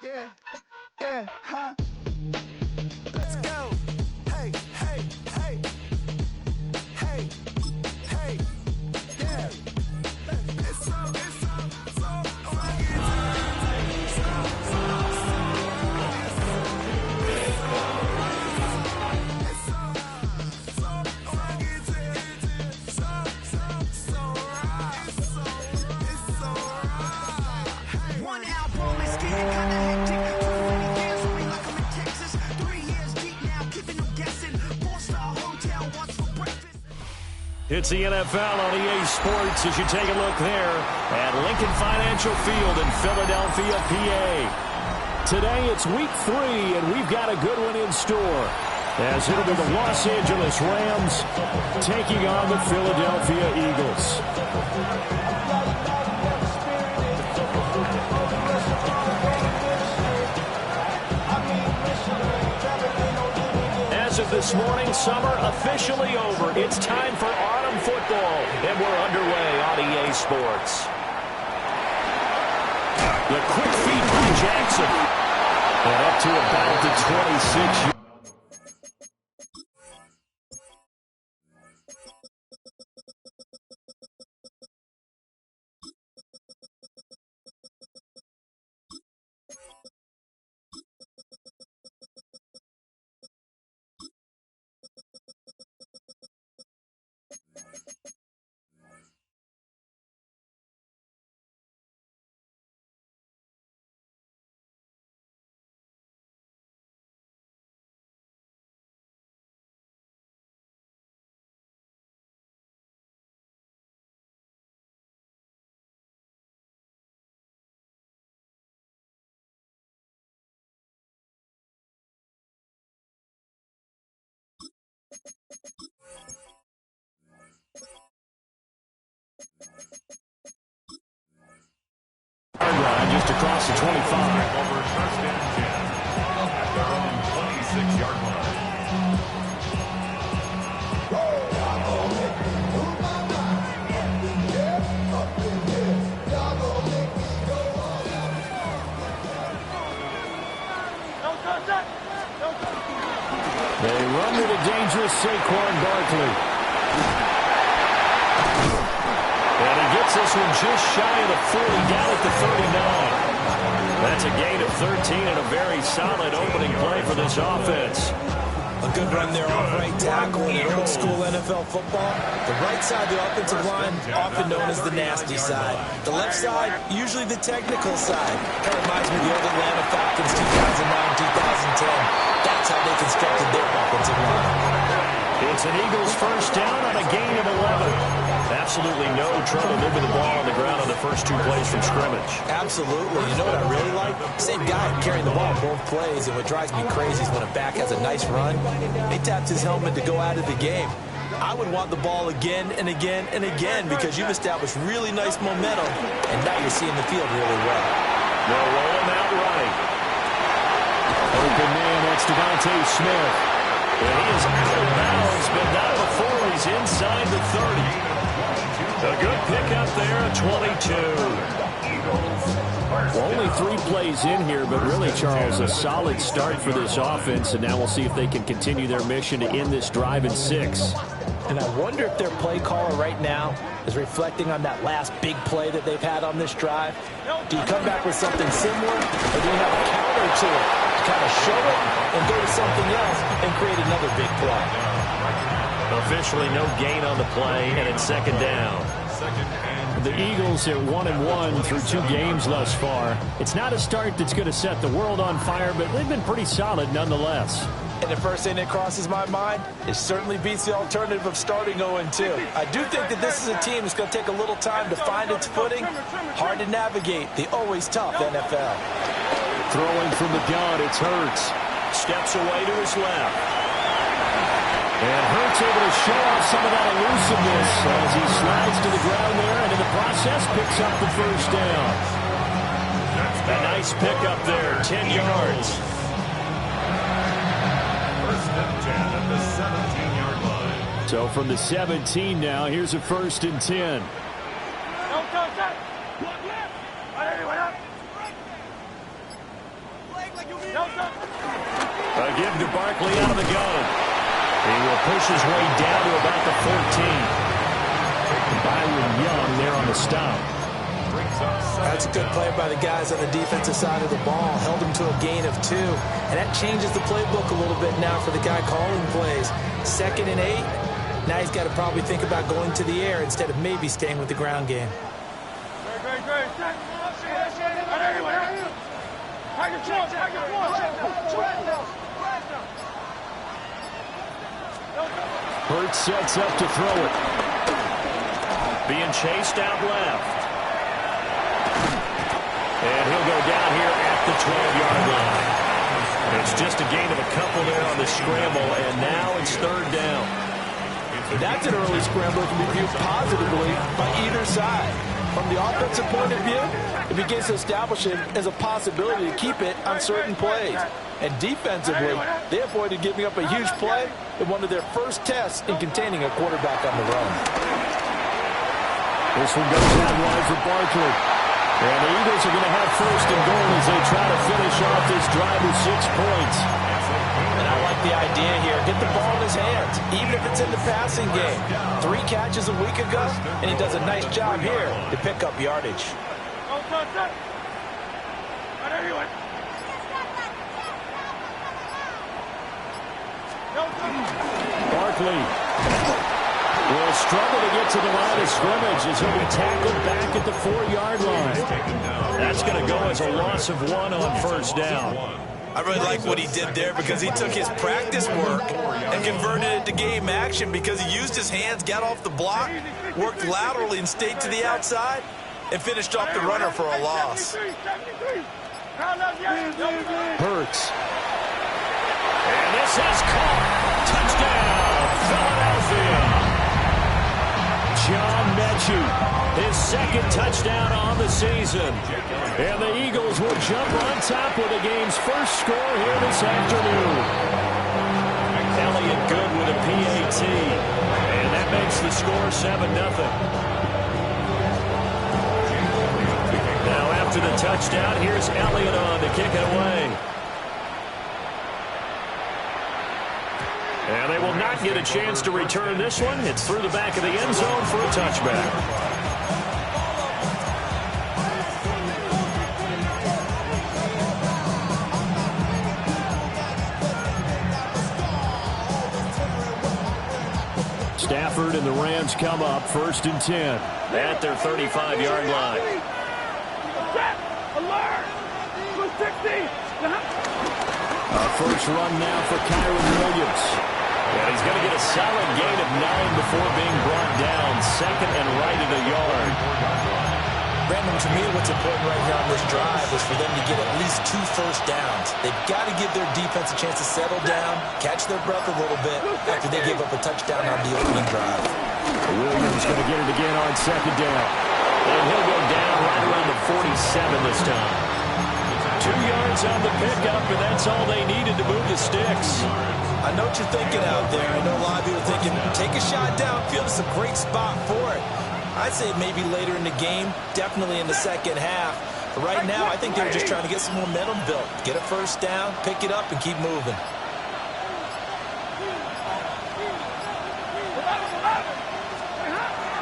Yeah, yeah, huh? Let's go. Hey, hey, hey. Hey, hey, yeah. It's so one album is getting kinda hectic. Too many fans on me like I'm in Texas. 3 years deep now, keeping them guessing. 4-star hotel, what's for breakfast? It's the NFL on EA Sports as you take a look there at Lincoln Financial Field in Philadelphia, PA. Today it's week 3, and we've got a good one in store, as it'll be the Los Angeles Rams taking on the Philadelphia Eagles. As of this morning, summer officially over. It's time for autumn football, and we're underway on EA Sports. The quick feed by Jackson. And up to about the 26. Just across the 25. Over first and 10 at their own 26-yard line. They run to the dangerous Saquon Barkley. And he gets this one just shy of the 40, down at the 39. That's a gain of 13 and a very solid opening play for this offense. A good run there off right tackle in old school NFL football. The right side of the offensive line, often known as the nasty side. The left side, usually the technical side. Kind of reminds me of the old Atlanta Falcons 2009-2010. That's how they constructed their offensive line. It's an Eagles first down on a gain of 11. Absolutely no trouble moving the ball on the ground on the first 2 plays from scrimmage. Absolutely. You know what I really like? Same guy carrying the ball both plays, and what drives me crazy is when a back has a nice run, he taps his helmet to go out of the game. I would want the ball again and again and again because you've established really nice momentum, and now you're seeing the field really well. They'll roll him out right. Open man, that's Devontae Smith. And he is out of bounds, but not before he's inside the 30. A good pickup there at 22. Well, only 3 plays in here, but really, Charles, a solid start for this offense, and now we'll see if they can continue their mission to end this drive in 6. And I wonder if their play caller right now is reflecting on that last big play that they've had on this drive. Do you come back with something similar, or do you have a counter to it to kind of show it and go to something else and create another big play? Officially no gain on the play, and it's second down. The Eagles are 1-1 through 2 games thus far. It's not a start that's going to set the world on fire, but they've been pretty solid nonetheless. And the first thing that crosses my mind, it certainly beats the alternative of starting 0-2. I do think that this is a team that's going to take a little time to find its footing. Hard to navigate the always tough NFL. Throwing from the gun, it's Hurts. Steps away to his left. And Hurts able to show off some of that elusiveness as he slides to the ground there, and in the process picks up the first down. A nice pickup there, 10 yards. First and 10 at the 17-yard line. So from the 17 now, here's a first and 10. A give to Barkley out of the gun. He will push his way down to about the 14. Byron Young there on the stop. That's a good play by the guys on the defensive side of the ball. Held him to a gain of 2. And that changes the playbook a little bit now for the guy calling plays. 2nd and 8. Now he's got to probably think about going to the air instead of maybe staying with the ground game. Hurts sets up to throw it. Being chased out left. And he'll go down here at the 12-yard line. It's just a gain of a couple there on the scramble, and now it's 3rd down. That's an early scramble that can be viewed positively by either side. From the offensive point of view, it begins to establish it as a possibility to keep it on certain plays. And defensively, they avoided giving up a huge play in one of their first tests in containing a quarterback on the run. This one goes out wide for Barkley. And the Eagles are going to have 1st and goal as they try to finish off this drive with 6 points. And I like the idea here. Get the ball in his hands, even if it's in the passing game. 3 catches a week ago, and he does a nice job here to pick up yardage. Barkley will struggle to get to the line of scrimmage as he'll be tackled back at the 4-yard line. That's going to go as a loss of 1 on 1st down. I really like what he did there because he took his practice work and converted it to game action because he used his hands, got off the block, worked laterally and stayed to the outside, and finished off the runner for a loss. Hurts. And this is caught. Touchdown, Philadelphia. John Mechie, his 2nd touchdown on the season. And the Eagles will jump on top with the game's first score here this afternoon. Elliott good with a PAT. And that makes the score 7-0. Now after the touchdown, here's Elliott on to kick it away. And they will not get a chance to return this one. It's through the back of the end zone for a touchback. Stafford and the Rams come up 1st and 10 at their 35-yard line. A first run now for Kyron Williams. And he's going to get a solid gain of 9 before being brought down. 2nd and right at a yard. Brandon, to me, what's important right here on this drive is for them to get at least 2 first downs. They've got to give their defense a chance to settle down, catch their breath a little bit after they give up a touchdown on the opening drive. Williams going to get it again on 2nd down. And he'll go down right around the 47 this time. 2 yards on the pickup, and that's all they needed to move the sticks. I know what you're thinking out there. I know a lot of people are thinking, take a shot downfield. It's a great spot for it. I'd say maybe later in the game, definitely in the 2nd half. But right now, I think they're just trying to get some momentum built. Get a first down, pick it up, and keep moving.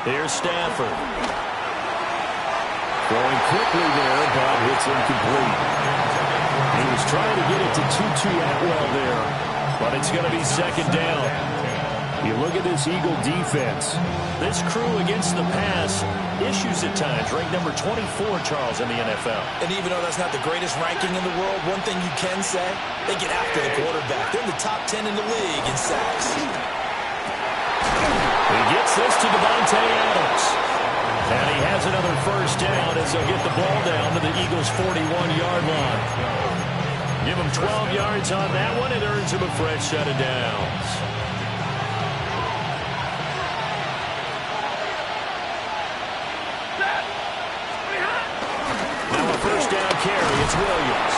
Here's Stafford. Going quickly there, but it's incomplete. He was trying to get it to Tutu Atwell there, but it's going to be 2nd down. You look at this Eagle defense. This crew against the pass, issues at times. Ranked number 24, Charles, in the NFL. And even though that's not the greatest ranking in the world, one thing you can say, they get after the quarterback. They're in the top 10 in the league in sacks. He gets this to Devontae Adams. And he has another first down as they'll get the ball down to the Eagles' 41-yard line. Give him 12 yards on that one. It earns him a fresh set of downs. Now a first down carry. It's Williams.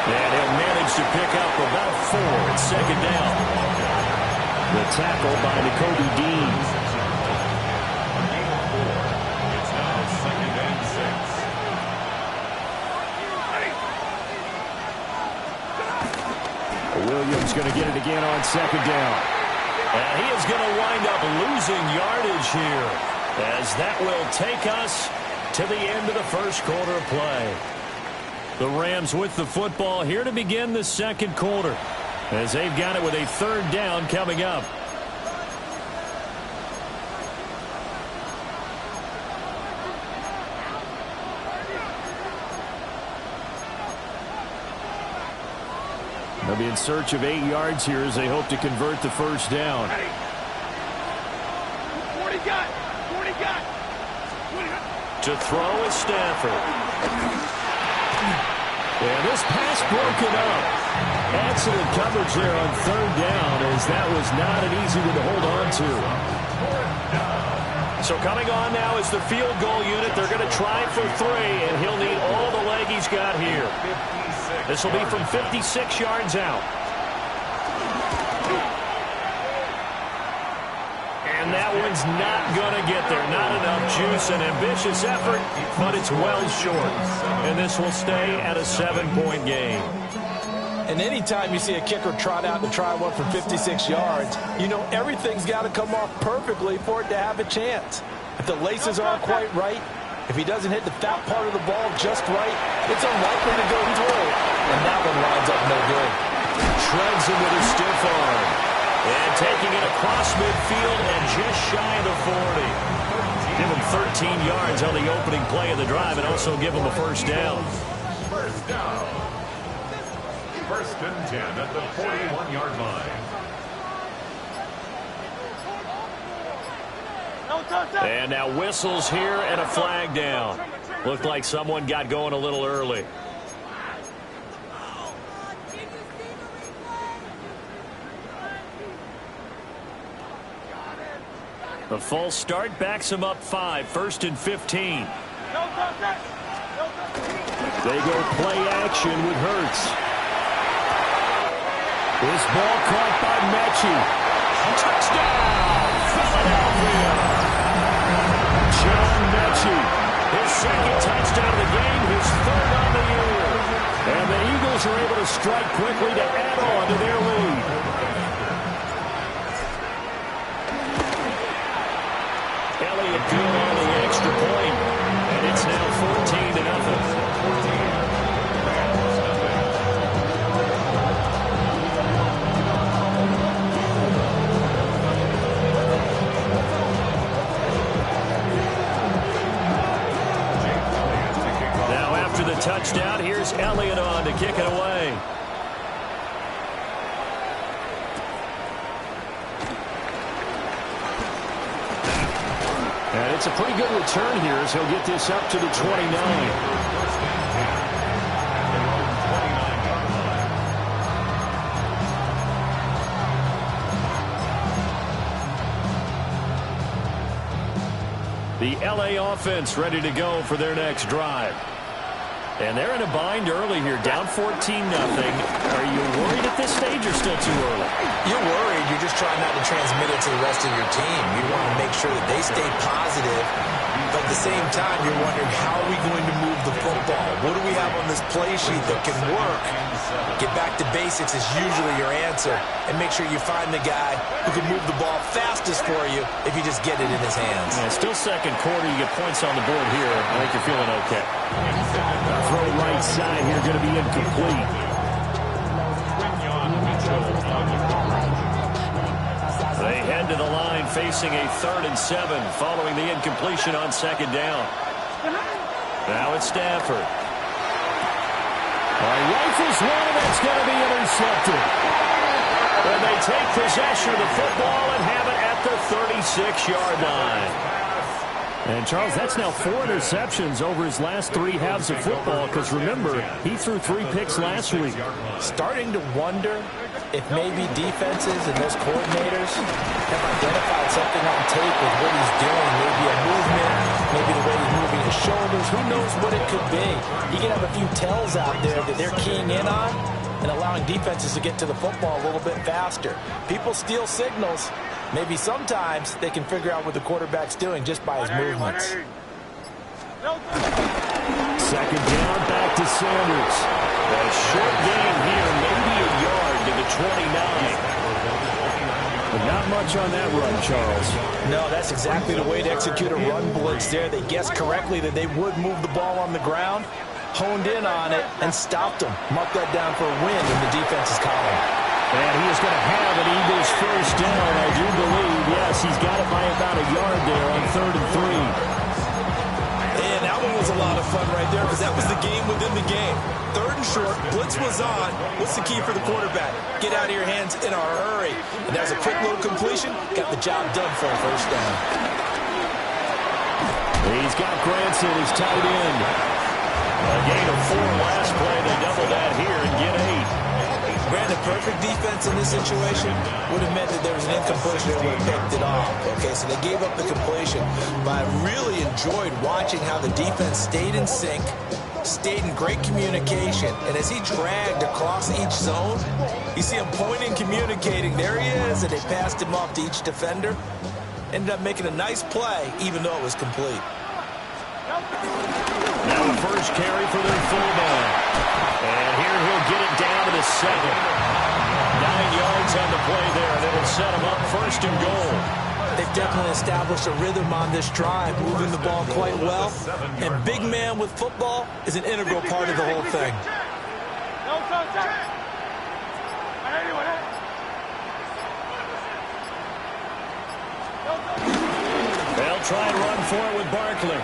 And he'll manage to pick up about 4 at 2nd down. The tackle by Nakobe Dean. Williams going to get it again on second down. And he is going to wind up losing yardage here, as that will take us to the end of the first quarter of play. The Rams with the football here to begin the second quarter, as they've got it with a third down coming up. They'll be in search of 8 yards here as they hope to convert the first down. 40 got. To throw is Stafford. And this pass broken up. Excellent coverage there on third down, as that was not an easy one to hold on to. So coming on now is the field goal unit. They're going to try for 3, and he'll need all the leg he's got here. This will be from 56 yards out. And that one's not going to get there. Not enough juice. An ambitious effort, but it's well short. And this will stay at a 7-point game. And anytime you see a kicker trot out to try one for 56 yards, you know everything's got to come off perfectly for it to have a chance. If the laces aren't quite right, if he doesn't hit the fat part of the ball just right, it's unlikely to go through. And that one winds up no good. Treads him with a stiff arm. And taking it across midfield and just shy of the 40. Give him 13 yards on the opening play of the drive and also give him a first down. First down. First and 10 at the 41-yard line. And now whistles here and a flag down. Looked like someone got going a little early. The false start backs him up 5, first and 15. They go play action with Hurts. This ball caught by Mechie. Touchdown, Philadelphia. John Mechie, his second touchdown of the game, his third on the year. And the Eagles are able to strike quickly to add on to their lead. Elliott good on the extra point, and it's now 14-0. Now after the touchdown, here's Elliott on to kick it away. And it's a pretty good return here as he'll get this up to the 29. The LA offense ready to go for their next drive. And they're in a bind early here, down 14-0. Are you worried at this stage or still too early? You're worried. You're just trying not to transmit it to the rest of your team. You want to make sure that they stay positive. But at the same time, you're wondering, how are we going to move the football? What do we have on this play sheet that can work? Get back to basics is usually your answer. And make sure you find the guy who can move the ball fastest for you if you just get it in his hands. Yeah, still second quarter. You get points on the board here. I think you're feeling okay. Throw right side here, going to be incomplete. They head to the line facing a 3rd and 7 following the incompletion on second down. Now it's Stafford. Rifles one, and that's going to be intercepted. And they take possession of the football and have it at the 36-yard line. And, Charles, that's now 4 interceptions over his last 3 halves of football, because, remember, he threw 3 picks last week. Starting to wonder if maybe defenses and those coordinators have identified something on tape with what he's doing. Maybe a movement, maybe the way he's moving his shoulders. Who knows what it could be? He can have a few tells out there that they're keying in on and allowing defenses to get to the football a little bit faster. People steal signals. Maybe sometimes they can figure out what the quarterback's doing just by his movements. Second down, back to Sanders. A short gain here, maybe a yard to the 29. Not much on that run, Charles. No, that's exactly the way to execute a run blitz there. They guessed correctly that they would move the ball on the ground, honed in on it, and stopped them. Mark that down for a win in the defense's column. And he is going to have an Eagles first down, I do believe. Yes, he's got it by about a yard there on 3rd and 3. And that one was a lot of fun right there because that was the game within the game. 3rd and short, blitz was on. What's the key for the quarterback? Get out of your hands in a hurry. And there's a quick little completion. Got the job done for a first down. He's got Granson, his tight end. A gain of 4 last play. They double that here and get 8. Brandon, perfect defense in this situation would have meant that there was an incompletion that would have picked it off. Okay, so they gave up the completion. But I really enjoyed watching how the defense stayed in sync, stayed in great communication. And as he dragged across each zone, you see him pointing, communicating. There he is, and they passed him off to each defender. Ended up making a nice play, even though it was complete. Now the first carry for their fullback. And here he'll get it down to the 7. 9 yards on the play there, and it'll set him up 1st and goal. They've definitely established a rhythm on this drive, moving the ball quite well. And big man with football is an integral part of the whole thing. They'll try and run for it with Barkley.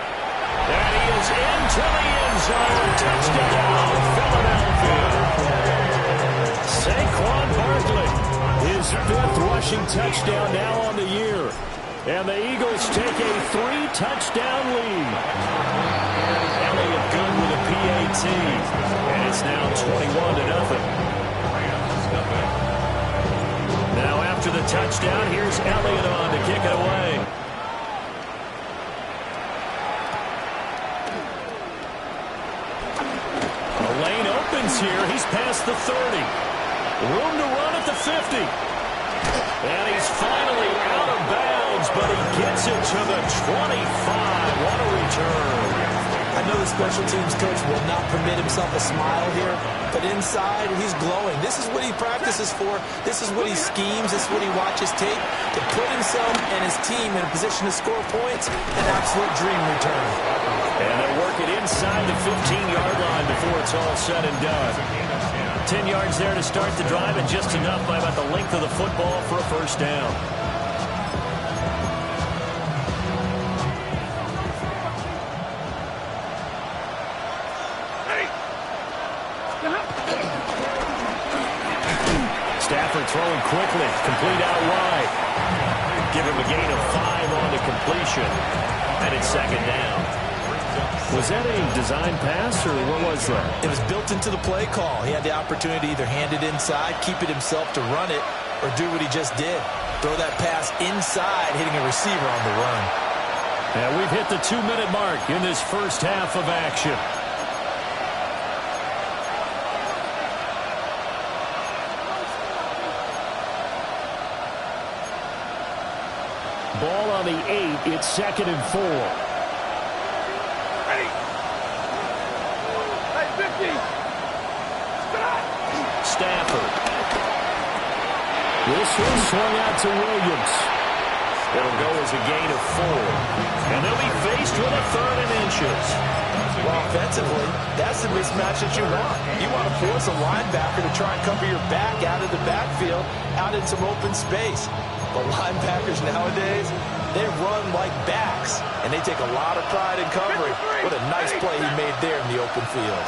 And he is into the end zone. Touchdown, Philadelphia. Saquon Barkley, his 5th rushing touchdown now on the year. And the Eagles take a 3-touchdown lead. Elliott good with a PAT. And it's now 21-0. Now after the touchdown, here's Elliott on to kick it away. Lane opens here. He's past the 30. Room to run at the 50. And he's finally out of bounds, but he gets it to the 25. What a return. I know the special teams coach will not permit himself a smile here, but inside, he's glowing. This is what he practices for. This is what he schemes. This is what he watches tape to put himself and his team in a position to score points. An absolute dream return. And they'll work it inside the 15-yard line before it's all said and done. 10 yards there to start the drive, and just enough by about the length of the football for a first down. Stafford throwing quickly, complete out wide. Give him a gain of 5 on the completion, and it's 2nd down. Was that a design pass, or what was that? It was built into the play call. He had the opportunity to either hand it inside, keep it himself to run it, or do what he just did. Throw that pass inside, hitting a receiver on the run. And we've hit the 2-minute mark in this first half of action. Ball on the 8. It's 2nd and 4. Stafford. This one swung out to Williams. It'll go as a gain of 4. And they'll be faced with a 3rd and inches. Well, offensively, that's the mismatch that you want. You want to force a linebacker to try and cover your back out of the backfield, out in some open space. But linebackers nowadays, they run like backs, and they take a lot of pride in covering. What a nice play he made there in the open field.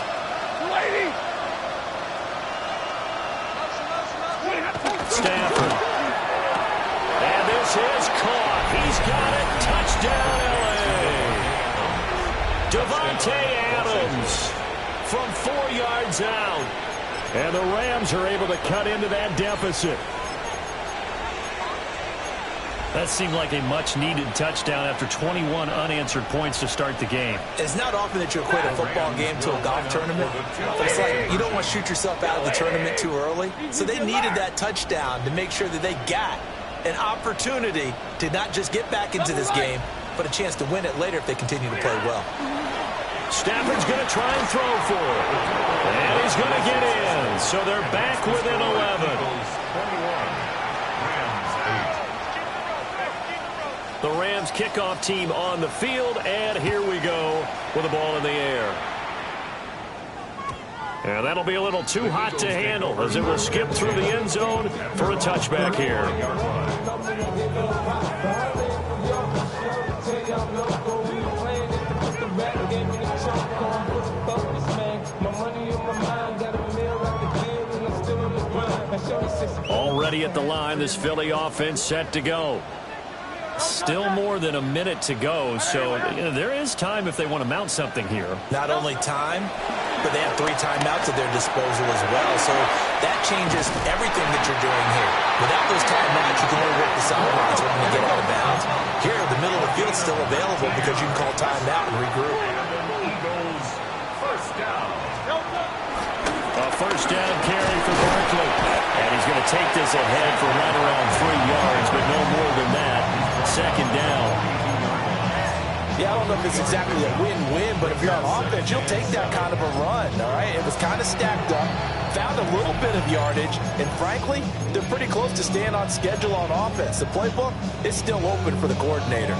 Stafford. And this is caught. He's got it. Touchdown, L.A. Devontae Adams from 4 yards out. And the Rams are able to cut into that deficit. That seemed like a much-needed touchdown after 21 unanswered points to start the game. It's not often that you equate a football game to a golf tournament. But it's like you don't want to shoot yourself out of the tournament too early. So they needed that touchdown to make sure that they got an opportunity to not just get back into this game, but a chance to win it later if they continue to play well. Stafford's going to try and throw for it. And he's going to get in. So they're back within 11. The Rams kickoff team on the field, and here we go with the ball in the air. And that'll be a little too hot to handle as it will skip through the end zone for a touchback here. Already at the line, this Philly offense set to go. Still more than a minute to go, so there is time if they want to mount something here. Not only time, but they have 3 timeouts at their disposal as well, so that changes everything that you're doing here. Without those timeouts, you can only work the sidelines when you get out of bounds. Here, the middle of the field is still available because you can call timeout and regroup. A first down carry for Barkley. And he's going to take this ahead for right around 3 yards, but no more than that. Second down. Yeah, I don't know if it's exactly a win-win, but if you're on offense, you'll take that kind of a run, all right? It was kind of stacked up, found a little bit of yardage, and frankly, they're pretty close to staying on schedule on offense. The playbook is still open for the coordinator.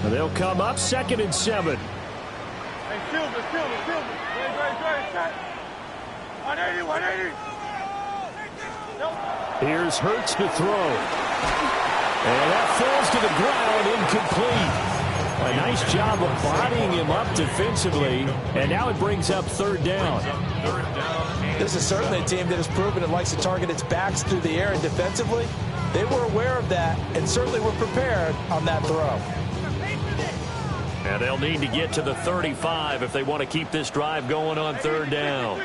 They'll come up 2nd and 7. Hey, Silver. Great. 180. Here's Hurts to throw. And that falls to the ground, incomplete. A nice job of bodying him up defensively, and now it brings up 3rd down. This is certainly a team that has proven it likes to target its backs through the air, and defensively, they were aware of that and certainly were prepared on that throw. And they'll need to get to the 35 if they want to keep this drive going on 3rd down.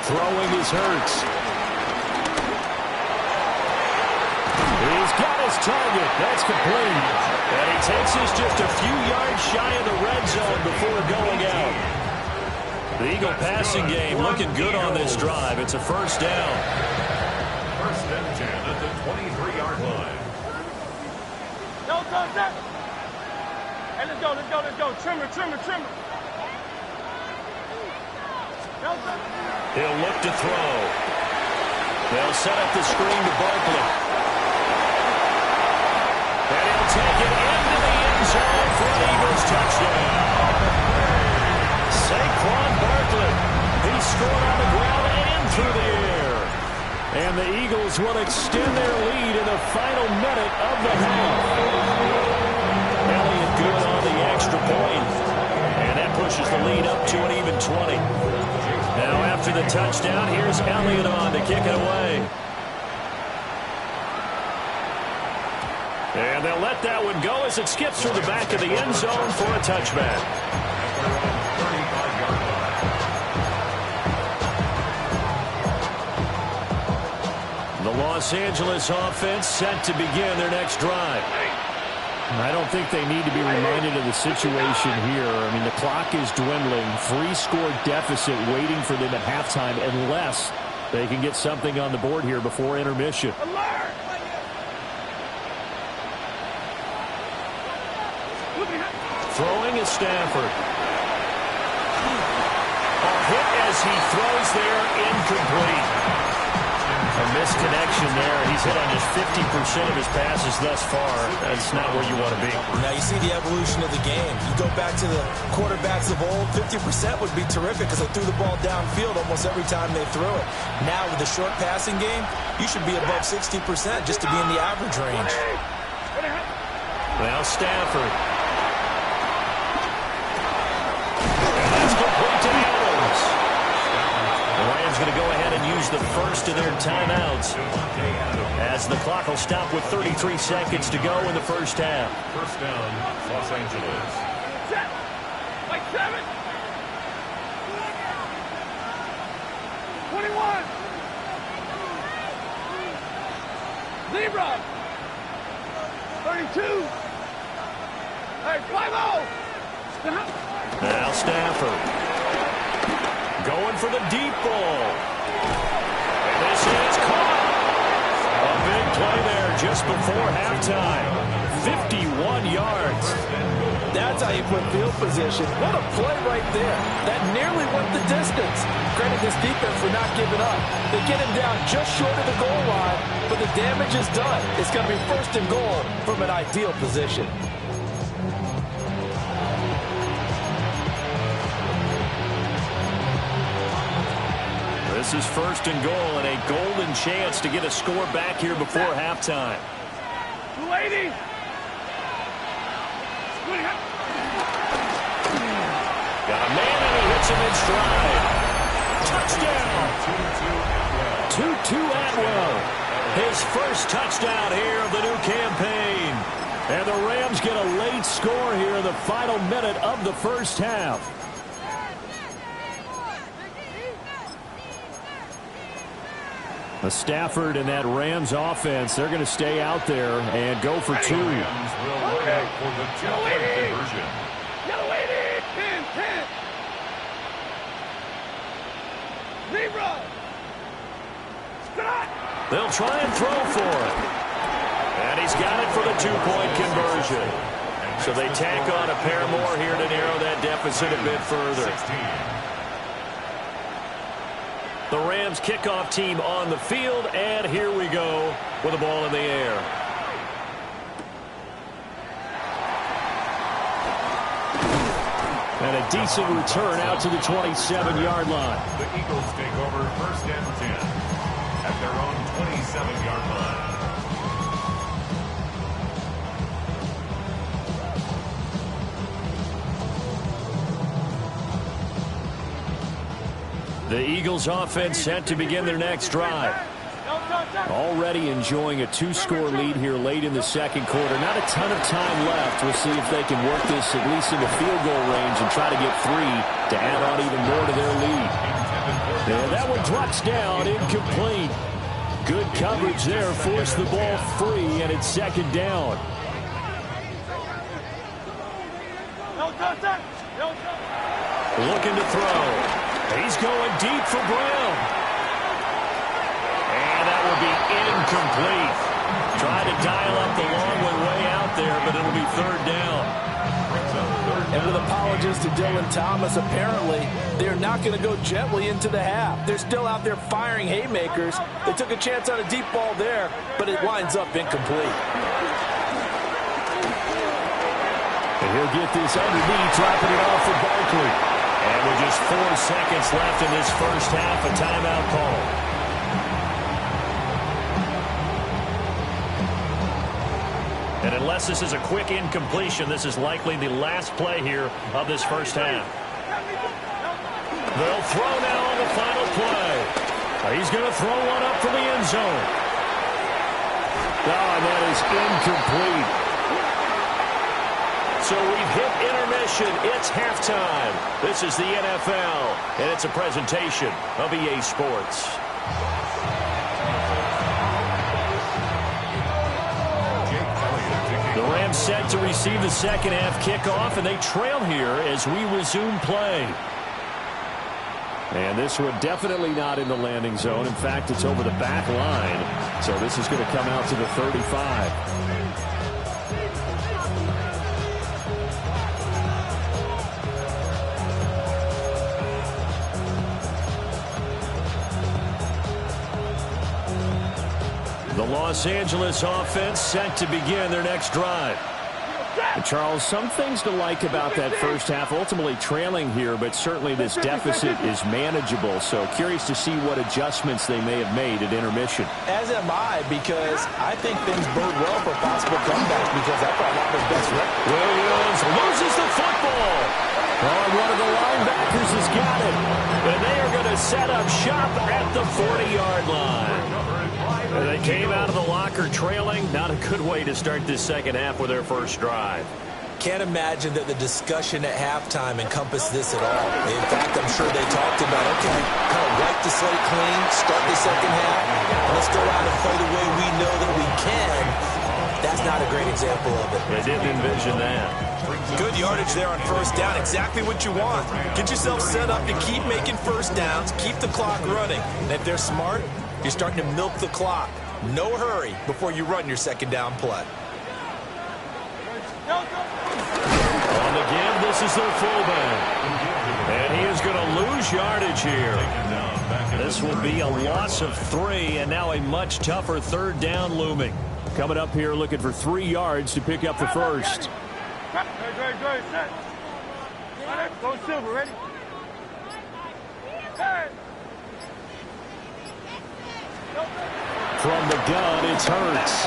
Throwing is Hurts. He's got his target. That's complete. And he takes us just a few yards shy of the red zone before going out. The Eagle passing game looking good on this drive. It's a first down. 1st and 10 at the 23-yard line. Hey, let's go. Trimmer. He'll look to throw. They'll set up the screen to Barkley. And he'll take it into the end zone for an Eagles touchdown. Saquon Barkley. He scored on the ground and through the air. And the Eagles will extend their lead in the final minute of the half. Elliott good on the extra point. And that pushes the lead up to an even 20. Now after the touchdown, here's Elliott on to kick it away. And they'll let that one go as it skips through the back of the end zone for a touchback. The Los Angeles offense set to begin their next drive. I don't think they need to be reminded of the situation here. I mean, the clock is dwindling. 3-score deficit waiting for them at halftime unless they can get something on the board here before intermission. Throwing is Stafford. A hit as he throws there, incomplete. A misconnection there. He's hit on just 50% of his passes thus far. That's not where you want to be. Now you see the evolution of the game. You go back to the quarterbacks of old, 50% would be terrific because they threw the ball downfield almost every time they threw it. Now with the short passing game, you should be above 60% just to be in the average range. Now Stafford. And that's complete to Adams. The Rams going to go ahead and use the first of their timeouts as the clock will stop with 33 seconds to go in the first half. First down, Los Angeles. Like 7. 21. Zebra. 32. Hey, 5-0. Now Stafford going for the deep ball. just before halftime. 51 yards. That's how you put field position. What a play right there. That nearly went the distance. Credit this defense for not giving up. They get him down just short of the goal line, but the damage is done. It's going to be first and goal from an ideal position. This is first and goal and a golden chance to get a score back here before halftime. 280. Got a man and he hits him in stride. Touchdown. Tutu Atwell. His first touchdown here of the new campaign. And the Rams get a late score here in the final minute of the first half. Stafford and that Rams offense, they're going to stay out there and go for two. Rams will line up for the two-point conversion. They'll try and throw for it. And he's got it for the two-point conversion. So they tack on a pair more here to narrow that deficit a bit further. The Rams kickoff team on the field, and here we go with the ball in the air. And a decent return out to the 27-yard line. The Eagles take over first and 10 at their own 27-yard line. The Eagles offense set to begin their next drive. Already enjoying a two-score lead here late in the second quarter. Not a ton of time left. We'll see if they can work this at least into field goal range and try to get three to add on even more to their lead. And that one drops down, incomplete. Good coverage there, forced the ball free, and it's second down. Looking to throw. He's going deep for Brown. And that will be incomplete. Try to dial up the long one way out there, but it'll be third down. And with apologies to Dylan Thomas, apparently they're not going to go gently into the half. They're still out there firing haymakers. They took a chance on a deep ball there, but it winds up incomplete. And he'll get this underneath, dropping it off for Barkley. And with just 4 seconds left in this first half, a timeout call. And unless this is a quick incompletion, this is likely the last play here of this first half. They'll throw now on the final play. He's going to throw one up for the end zone. Oh, and that is incomplete. So we've hit intermission. It's halftime. This is the NFL, and it's a presentation of EA Sports. The Rams set to receive the second half kickoff, and they trail here as we resume play. And this one definitely not in the landing zone. In fact, it's over the back line. So this is going to come out to the 35. The Los Angeles offense set to begin their next drive. And Charles, some things to like about that first half. Ultimately trailing here, but certainly this deficit is manageable. So curious to see what adjustments they may have made at intermission. As am I, because I think things bode well for possible comebacks, because I thought that was best record. Williams loses the football. Oh, one of the linebackers has got it. And they are going to set up shop at the 40-yard line. And they came out of the locker trailing. Not a good way to start this second half with their first drive. Can't imagine that the discussion at halftime encompassed this at all. In fact, I'm sure they talked about, okay, kind of wipe the slate clean, start the second half, and let's go out and play the way we know that we can. That's not a great example of it. They didn't envision that. Good yardage there on first down. Exactly what you want. Get yourself set up to keep making first downs, keep the clock running. And if they're smart, you're starting to milk the clock. No hurry before you run your second down play. On the give, this is their fullback. And he is going to lose yardage here. This will be a loss of 3, and now a much tougher third down looming. Coming up here looking for 3 yards to pick up the first. Go Silver, ready? From the gun, it's Hurts.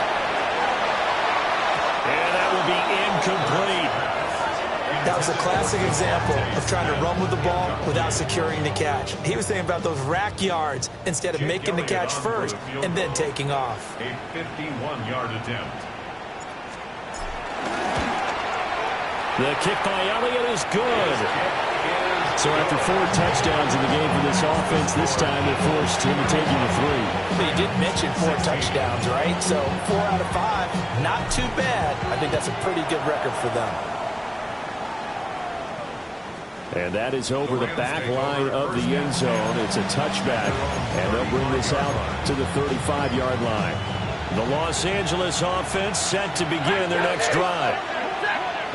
And that will be incomplete. That was a classic example of trying to run with the ball without securing the catch. He was thinking about those rack yards instead of making the catch first and then taking off. A 51-yard attempt. The kick by Elliott is good. So after 4 touchdowns in the game for this offense, this time they're forced into taking the 3. But you did mention 4 touchdowns, right? So 4 out of 5, not too bad. I think that's a pretty good record for them. And that is over the back line of the end zone. It's a touchback, and they'll bring this out to the 35-yard line. The Los Angeles offense set to begin their next drive.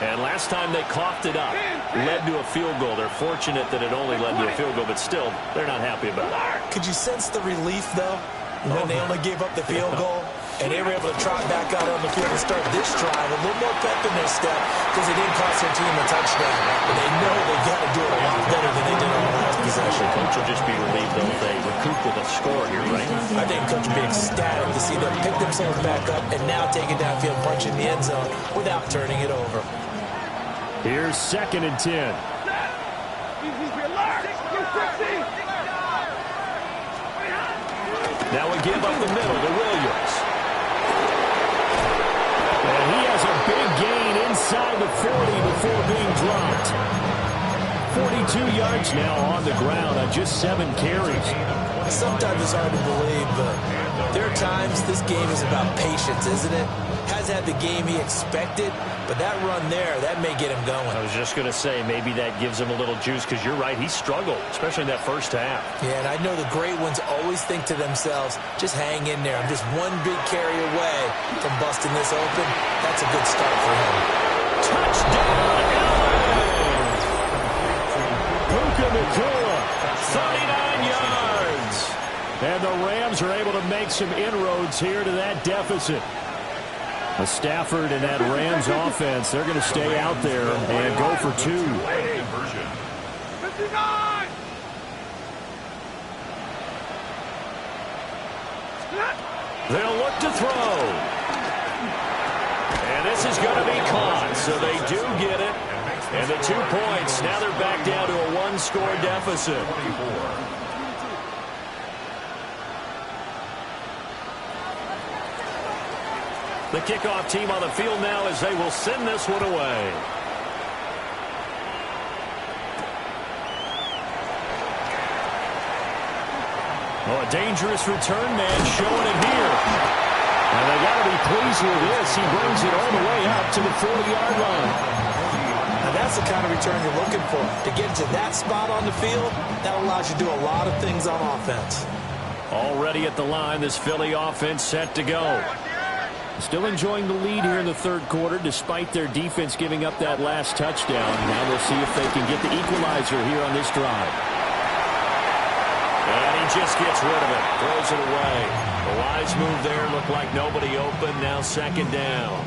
And last time they coughed it up, led to a field goal. They're fortunate that it only led to a field goal, but still, they're not happy about it. Could you sense the relief, though, when they only gave up the field goal? And they were able to trot back out on the field and start this drive. A little more pep in their step because it didn't cost their team a touchdown. But they know they've got to do it a lot better than they did on the last possession. Coach will just be relieved, though, they recoup with a score here, right? I think Coach will be ecstatic to see them pick themselves back up and now take it downfield, punch in the end zone without turning it over. Here's 2nd and 10. Now we give up the middle to Williams. And he has a big gain inside the 40 before being dropped. 42 yards now on the ground on just 7 carries. Sometimes it's hard to believe, but there are times this game is about patience, isn't it? Has had the game he expected, but that run there, that may get him going. I was just going to say, maybe that gives him a little juice, because you're right, he struggled, especially in that first half. Yeah, and I know the great ones always think to themselves, just hang in there. I'm just one big carry away from busting this open. That's a good start for him. Touchdown, Allen! Puka Nacua, 39 yards. And the Rams are able to make some inroads here to that deficit. Stafford and that Rams offense, they're going to stay out there and go for 2. They'll look to throw. And this is going to be caught, so they do get it. And the 2 points, now they're back down to a 1-score deficit. The kickoff team on the field now as they will send this one away. Oh, a dangerous return man showing it here. And they got to be pleased with this. He brings it all the way up to the 40-yard line. Now that's the kind of return you're looking for. To get to that spot on the field, that allows you to do a lot of things on offense. Already at the line, this Philly offense set to go. Still enjoying the lead here in the 3rd quarter, despite their defense giving up that last touchdown. Now they'll see if they can get the equalizer here on this drive. And he just gets rid of it, throws it away. The wise move there, looked like nobody open. Now 2nd down.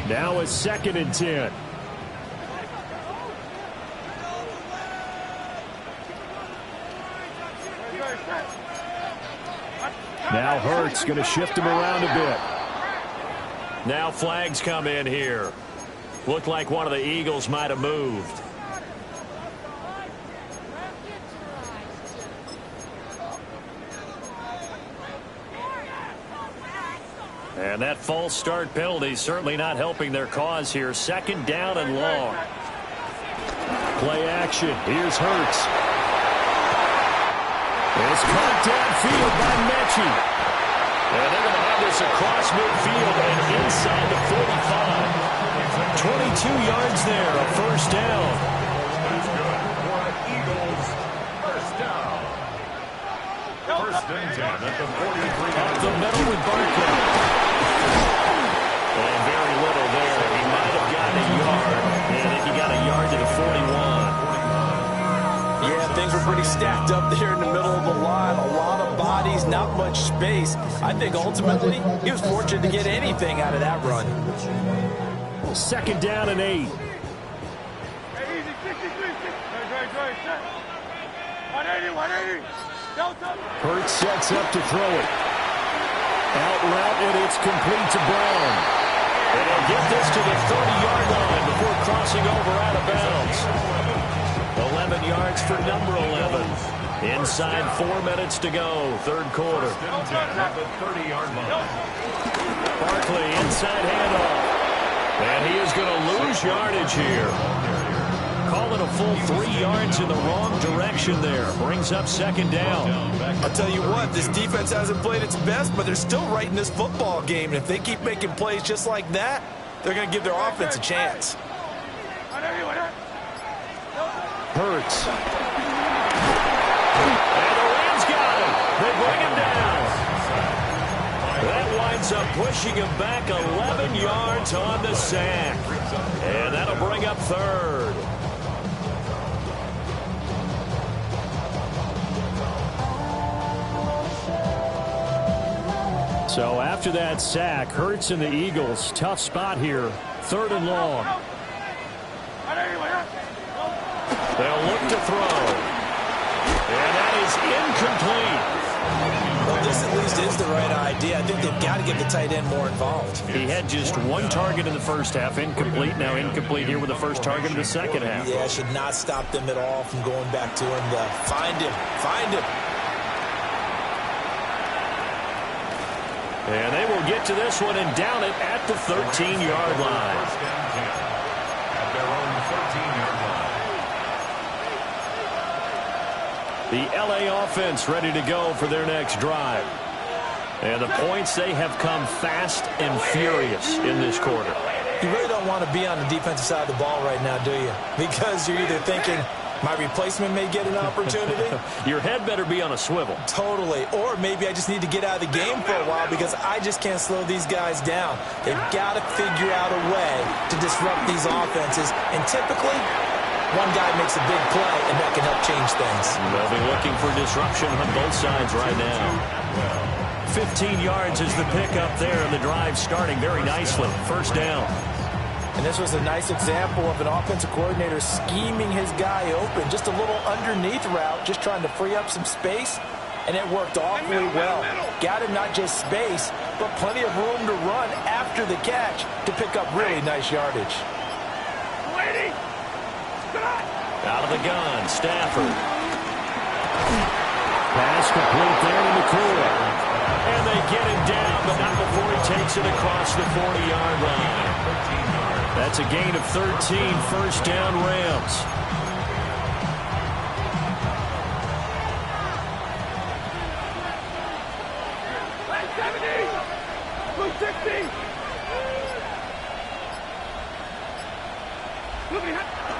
Now it's 2nd and 10. Now Hurts going to shift him around a bit. Now flags come in here. Looked like one of the Eagles might have moved. And that false start penalty certainly not helping their cause here. 2nd down and long. Play action. Here's Hurts. It's caught downfield by Mechie. And they're going to have this across midfield and inside the 45. 22 yards there, a 1st down. That's good for an Eagles 1st down. First and 10 at the 43. Up the middle with Barkley. And very little there. He might have gotten a yard. And I think he got a yard to the 41. Yeah, things were pretty stacked up there in the middle of the line. A lot of bodies, not much space. I think ultimately he was fortunate to get anything out of that run. Second down and 8. Hurts sets up to throw it. Out route, and it's complete to Brown. And he'll get this to the 30-yard line before crossing over out of bounds. 11 yards for number 11. Inside 4 minutes to go, third quarter. First and 10 at the 30-yard line. Barkley, inside handoff. And he is going to lose yardage here. Call it a full 3 yards in the wrong direction there. Brings up second down. I'll tell you what, this defense hasn't played its best, but they're still right in this football game. And if they keep making plays just like that, they're going to give their offense a chance. Hurts. And the Rams got him. They bring him down. That winds up pushing him back 11 yards on the sack. And that'll bring up third. So after that sack, Hurts and the Eagles, tough spot here. Third and long. They'll look to throw. And that is incomplete. Well, this at least is the right idea. I think they've got to get the tight end more involved. He had just one target in the first half, incomplete. Now incomplete here with the first target in the second half. Yeah, should not stop them at all from going back to him to find him. Find him. And they will get to this one and down it at the 13-yard line. First and 10 at their own 13-yard line. The LA offense ready to go for their next drive. And the points, they have come fast and furious in this quarter. You really don't want to be on the defensive side of the ball right now, do you? Because you're either thinking, my replacement may get an opportunity. Your head better be on a swivel. Totally. Or maybe I just need to get out of the game for a while because I just can't slow these guys down. They've got to figure out a way to disrupt these offenses. And typically, one guy makes a big play, and that can help change things. They'll be looking for disruption on both sides right now. 15 yards is the pickup there, and the drive starting very nicely. First down. And this was a nice example of an offensive coordinator scheming his guy open. Just a little underneath route, just trying to free up some space, and it worked awfully well. Got him not just space, but plenty of room to run after the catch to pick up really nice yardage. Out of the gun, Stafford. Pass complete there to McCoy. And they get him down, but not before he takes it across the 40-yard line. That's a gain of 13, first down Rams.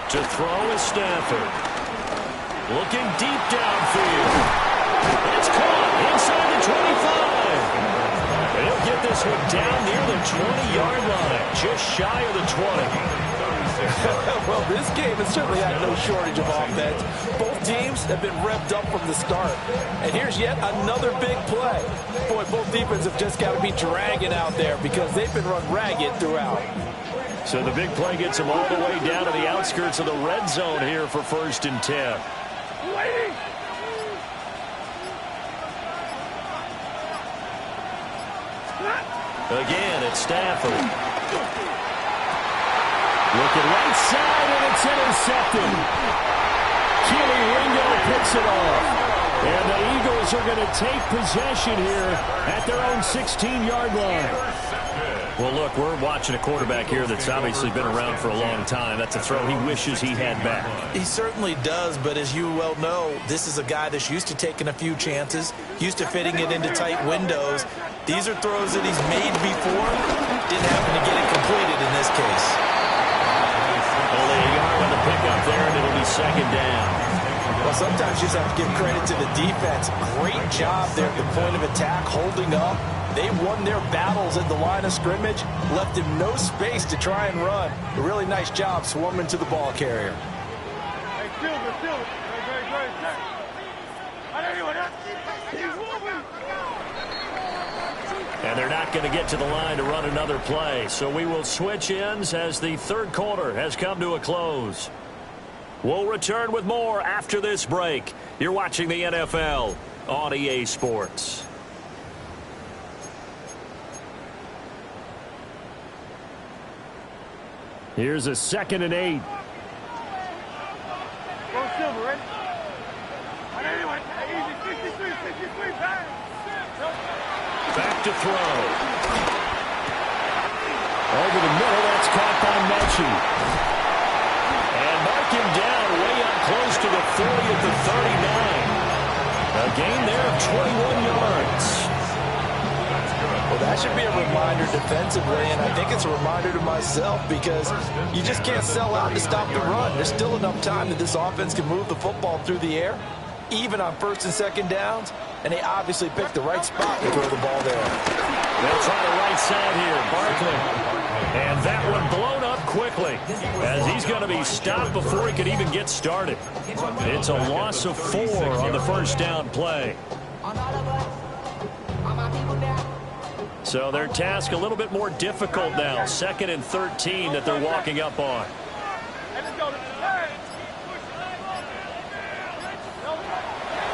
To throw is Stafford. Looking deep downfield. It's caught inside the 25. And he'll get this one down near the 20-yard line, just shy of the 20. Well, this game has certainly had no shortage of offense. Both teams have been revved up from the start. And here's yet another big play. Boy, both defenses have just got to be dragging out there because they've been run ragged throughout. So the big play gets him all the way down to the outskirts of the red zone here for first and 10. Again, it's Stafford. Looking right side, and it's intercepted. Keely Ringo picks it off. And the Eagles are going to take possession here at their own 16-yard line. Well, look, we're watching a quarterback here that's obviously been around for a long time. That's a throw he wishes he had back. He certainly does, but as you well know, this is a guy that's used to taking a few chances, used to fitting it into tight windows. These are throws that he's made before. Didn't happen to get it completed in this case. Only a yard on the pickup there, and it'll be second down. Well, sometimes you just have to give credit to the defense. Great job there at the point of attack, holding up. They won their battles at the line of scrimmage, left him no space to try and run. A really nice job swarming to the ball carrier. Hey, Silver. Great. And they're not going to get to the line to run another play. So we will switch ends as the third quarter has come to a close. We'll return with more after this break. You're watching the NFL on EA Sports. Here's a 2nd and 8. Go Silver, ready? Easy, 63, pass. Back to throw. Over the middle, that's caught by Mechie. And mark him down way up close to the 40 at the 39. A gain there of 21 yards. Well, that should be a reminder defensively, and I think it's a reminder to myself because you just can't sell out to stop the run. There's still enough time that this offense can move the football through the air, even on 1st and 2nd downs, and they obviously picked the right spot to throw the ball there. They'll try the right side here, Barkley. And that one blown up quickly as he's going to be stopped before he can even get started. It's a loss of 4 on the 1st down play. So their task a little bit more difficult now. 2nd and 13 that they're walking up on.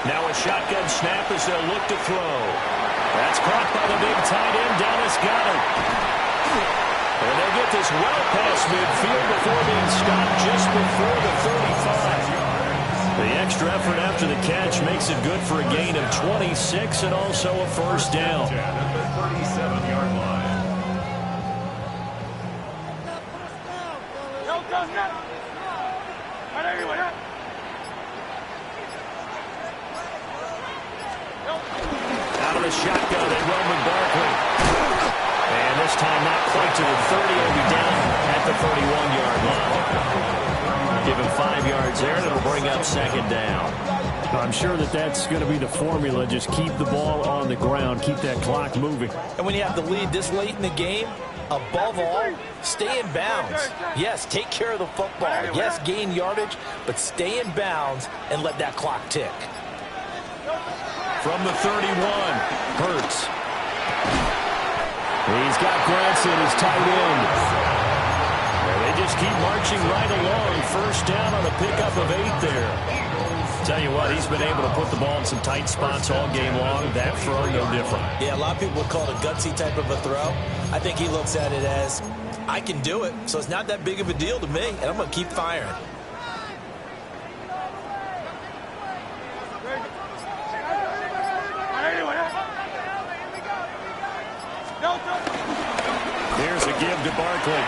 Now a shotgun snap as they'll look to throw. That's caught by the big tight end, Dallas Goedert. And they'll get this well past midfield before being stopped just before the 35. The extra effort after the catch makes it good for a gain of 26 and also a 1st down. At the 37-yard line. Out of the shotgun at Roman Barkley. And this time not quite to the 30. He'll be down at the 31-yard line. Give him 5 yards there, and it'll bring up 2nd down. I'm sure that's going to be the formula. Just keep the ball on the ground. Keep that clock moving. And when you have the lead this late in the game, above all, stay in bounds. Yes, take care of the football. Yes, gain yardage, but stay in bounds and let that clock tick. From the 31, Hurts. He's got Granson as tight end. And they just keep marching right along. 1st down on a pickup of 8 there. Tell you what, he's been able to put the ball in some tight spots all game long. That throw, no different. Yeah, a lot of people would call it a gutsy type of a throw. I think he looks at it as, I can do it, so it's not that big of a deal to me, and I'm going to keep firing. Here's a give to Barkley.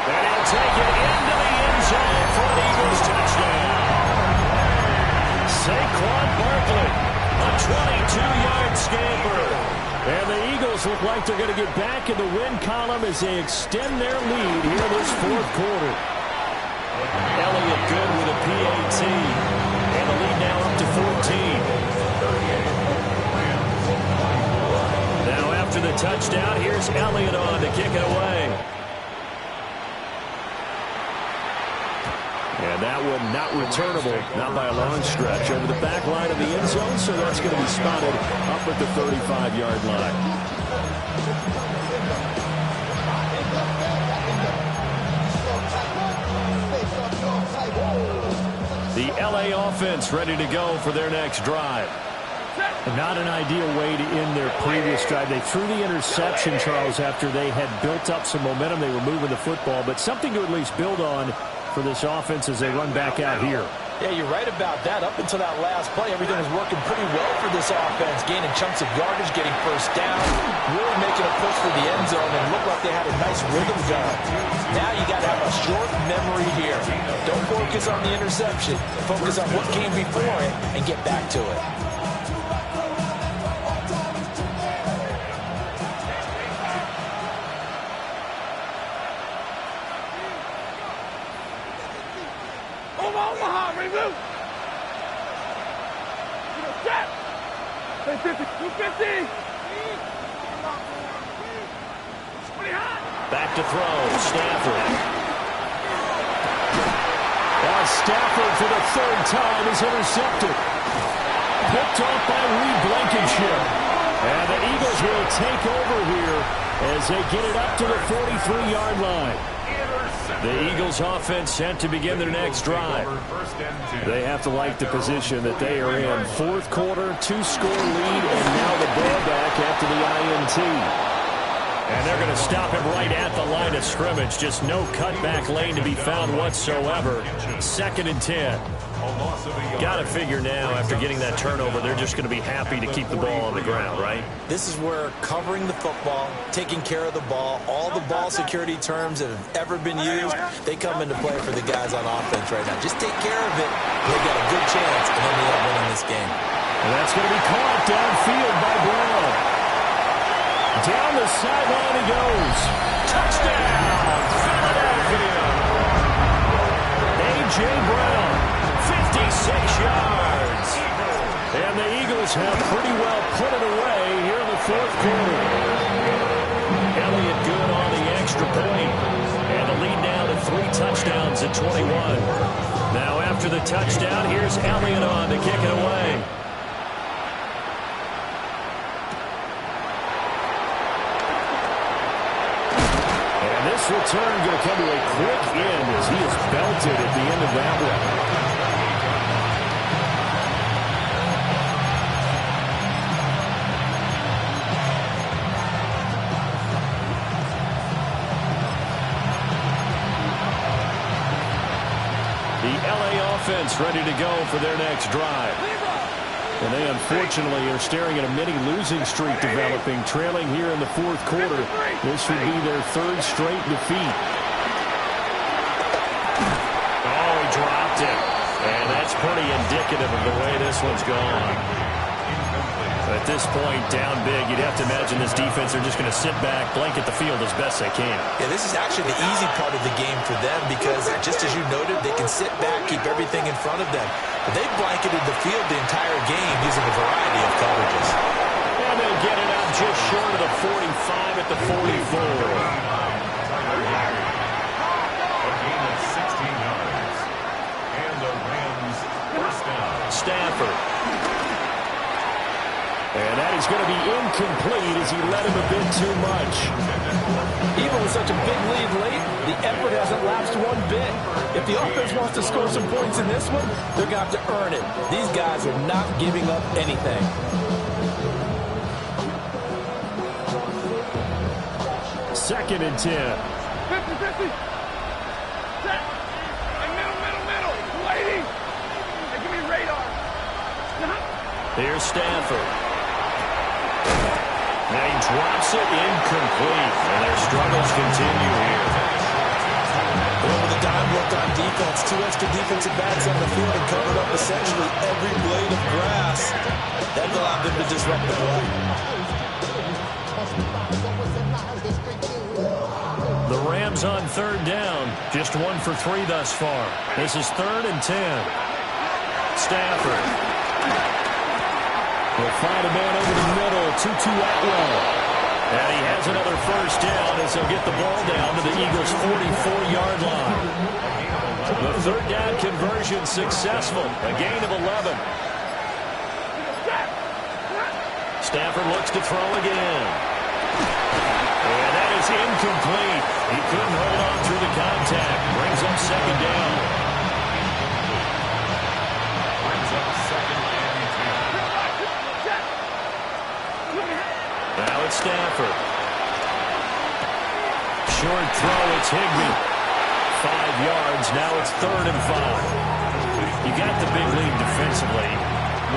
And he'll take it into the end zone for an Eagles touchdown. Saquon Barkley, a 22-yard scamper. And the Eagles look like they're going to get back in the win column as they extend their lead here this 4th quarter. Elliott good with a PAT. And the lead now up to 14. Now after the touchdown, here's Elliott on to kick it away. And that one not returnable, not by a long stretch, over the back line of the end zone, so that's going to be spotted up at the 35-yard line. The LA offense ready to go for their next drive. Not an ideal way to end their previous drive. They threw the interception, Charles, after they had built up some momentum. They were moving the football, but something to at least build on for this offense as they run back out here. Yeah, you're right about that. Up until that last play, everything was working pretty well for this offense, gaining chunks of yardage, getting 1st down, really making a push for the end zone, and looked like they had a nice rhythm going. Now you got to have a short memory here. Don't focus on the interception. Focus on what came before it and get back to it. Hey, 50, 250. Back to throw. Stafford. Stafford for the third time is intercepted. Picked off by Reed Blankenship. And the Eagles will take over here as they get it up to the 43-yard line. The Eagles offense set to begin their next drive. They have to like the position that they are in. Fourth quarter, 2-score lead, and now the ball back after the INT. And they're going to stop him right at the line of scrimmage. Just no cutback lane to be found whatsoever. 2nd and 10. Got to figure now, after getting that turnover, they're just going to be happy to keep the ball on the ground, right? This is where covering the football, taking care of the ball, all the ball security terms that have ever been used, they come into play for the guys on offense right now. Just take care of it. They got a good chance, and then they end up winning this game. And that's going to be caught downfield by Brown. Down the sideline he goes. Touchdown, Philadelphia. A.J. Brown, 56 yards. And the Eagles have pretty well put it away here in the fourth quarter. Elliott good on the extra point. And the lead now to 3 touchdowns at 21. Now after the touchdown, here's Elliott on to kick it away. This return going to come to a quick end as he is belted at the end of that one. The LA offense ready to go for their next drive. And they unfortunately are staring at a mini losing streak developing, trailing here in the fourth quarter. This should be their 3rd straight defeat. Oh, he dropped it. And that's pretty indicative of the way this one's gone. At this point, down big, you'd have to imagine this defense are just going to sit back, blanket the field as best they can. Yeah, this is actually the easy part of the game for them because, just as you noted, they can sit back, keep everything in front of them. But they've blanketed the field the entire game using a variety of coverages. And they get it out just short of the 45 at the 44. A gain of 16 yards. And the Rams first down. Stafford. And that is going to be incomplete as he led him a bit too much. Even with such a big lead late, the effort hasn't lapsed one bit. If the offense wants to score some points in this one, they're going to have to earn it. These guys are not giving up anything. Second and 10. 50, 50. Set. And middle. Waiting. Hey, give me radar. Here's Stafford. And he drops it incomplete. And their struggles continue here. Over the dime look on defense. 2 extra defensive backs on the field and covered up essentially every blade of grass. That allowed them to disrupt the play. The Rams on 3rd down. Just 1 for 3 thus far. This is 3rd and 10. Stafford. He'll find a man over the middle. 2-2 Atwell. And he has another first down as he'll get the ball down to the Eagles' 44-yard line. The 3rd down conversion successful. A gain of 11. Stafford looks to throw again. And that is incomplete. He couldn't hold on through the contact. Brings up 2nd down. Brings up 2nd and 10. Now it's Stafford. Short throw, it's Higbee. 5 yards, now it's 3rd and 5. You got the big lead defensively.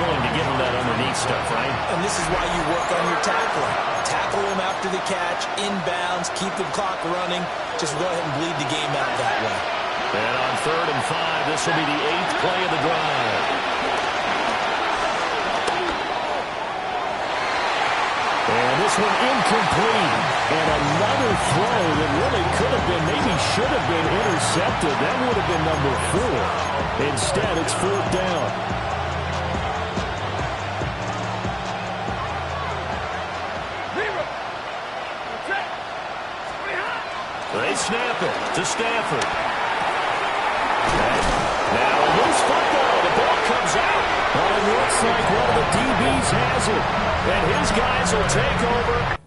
Willing to give him that underneath stuff, right? And this is why you work on your tackling. Tackle him after the catch, inbounds, keep the clock running. Just go ahead and bleed the game out that way. And on 3rd and 5, this will be the 8th play of the drive. And this one incomplete. And another throw that really could have been, maybe should have been intercepted. That would have been number 4. Instead, it's 4th down. snap it to Stafford. Now a loose football. The ball comes out. Well, it looks like one of the DBs has it. And his guys will take over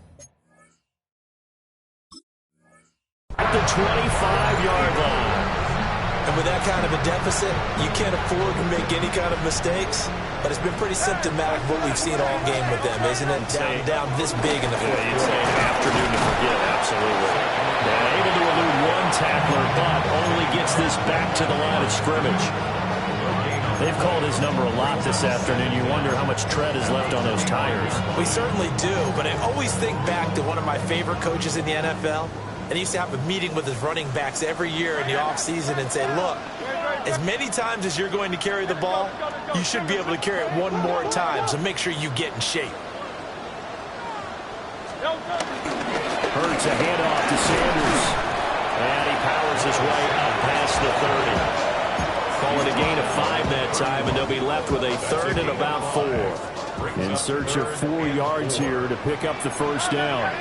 at the 25-yard line. And with that kind of a deficit, you can't afford to make any kind of mistakes. But it's been pretty symptomatic of what we've seen all game with them, isn't it? Down this big in the fourth quarter. You'd say an afternoon to forget, absolutely. They're able to elude one tackler, but only gets this back to the line of scrimmage. They've called his number a lot this afternoon. You wonder how much tread is left on those tires. We certainly do, but I always think back to one of my favorite coaches in the NFL. And he used to have a meeting with his running backs every year in the offseason and say, look, as many times as you're going to carry the ball, you should be able to carry it one more time, so make sure you get in shape. Hurts a handoff to Sanders. And he powers his way up past the 30. Calling a gain of 5 that time, and they'll be left with a third and about 4. In search of 4 yards here to pick up the first down.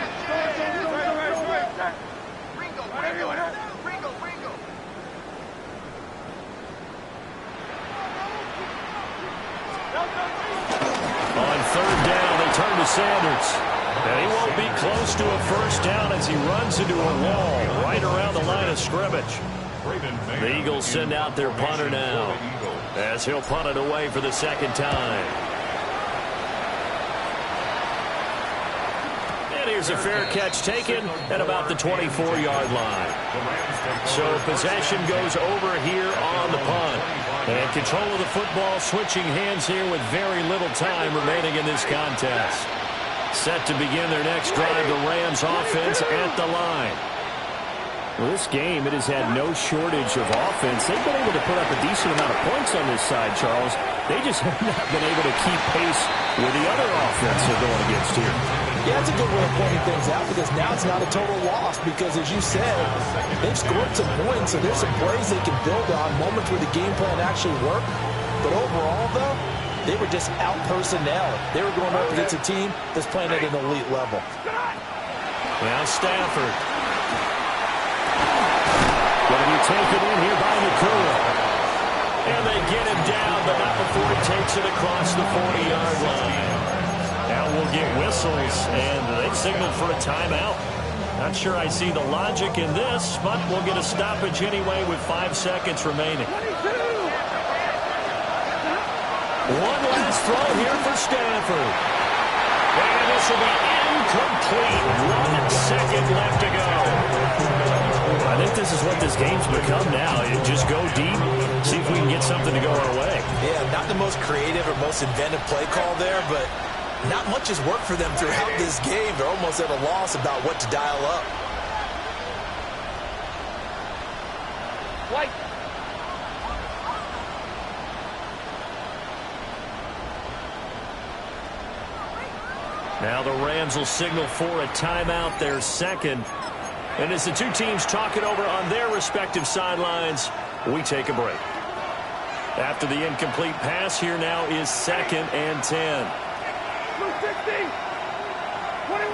On third down, they turn to Sanders. And he won't be close to a first down as he runs into a wall right around the line of scrimmage. The Eagles send out their punter now as he'll punt it away for the second time. And here's a fair catch taken at about the 24-yard line. So possession goes over here on the punt. And control of the football switching hands here with very little time remaining in this contest. Set to begin their next drive, the Rams offense at the line. Well, this game, it has had no shortage of offense. They've been able to put up a decent amount of points on this side, Charles. They just have not been able to keep pace with the other offense they're going against here. Yeah, that's a good way of pointing things out because now it's not a total loss because, as you said, they've scored some points, so there's some plays they can build on, moments where the game plan actually worked. But overall, though, they were just out-personnel. They were going up against a team that's playing at an elite level. Now Stafford. Going to be taken in here by Nakua. And they get him down, but not before he takes it across the 40-yard line. Now we'll get whistles, and they've signaled for a timeout. Not sure I see the logic in this, but we'll get a stoppage anyway with 5 seconds remaining. One last throw here for Stafford. And this will be incomplete. 1 second left to go. I think this is what this game's become now. You just go deep, see if we can get something to go our way. Yeah, not the most creative or most inventive play call there, but not much has worked for them throughout this game. They're almost at a loss about what to dial up. White. Now the Rams will signal for a timeout, their second. And as the two teams talk it over on their respective sidelines, we take a break. After the incomplete pass, here now is 2nd and 10. 260. 21.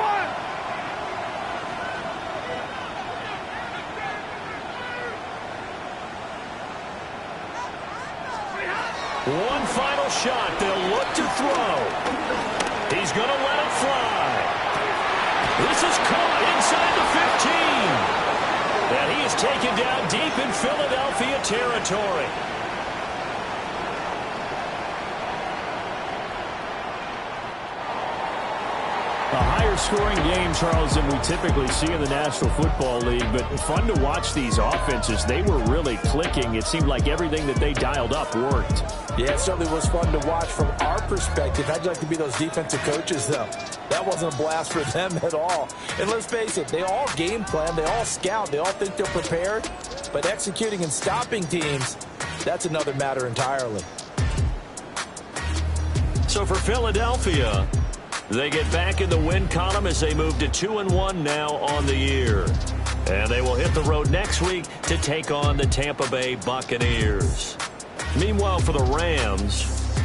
One final shot. They'll look to throw. He's going to let it fly. This is caught inside the 15. And he is taken down deep in Philadelphia territory. A higher scoring game, Charles, than we typically see in the National Football League, but fun to watch these offenses. They were really clicking. It seemed like everything that they dialed up worked. Yeah, it certainly was fun to watch from our perspective. How'd you like to be those defensive coaches, though? That wasn't a blast for them at all. And let's face it, they all game plan, they all scout, they all think they're prepared, but executing and stopping teams, that's another matter entirely. So for Philadelphia, they get back in the win column as they move to 2-1 now on the year. And they will hit the road next week to take on the Tampa Bay Buccaneers. Meanwhile, for the Rams,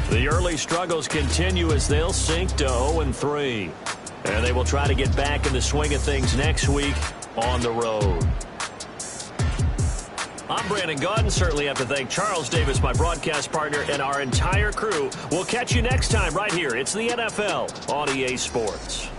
the early struggles continue as they'll sink to 0-3. And they will try to get back in the swing of things next week on the road. I'm Brandon Gaudin. Certainly have to thank Charles Davis, my broadcast partner, and our entire crew. We'll catch you next time right here. It's the NFL on EA Sports.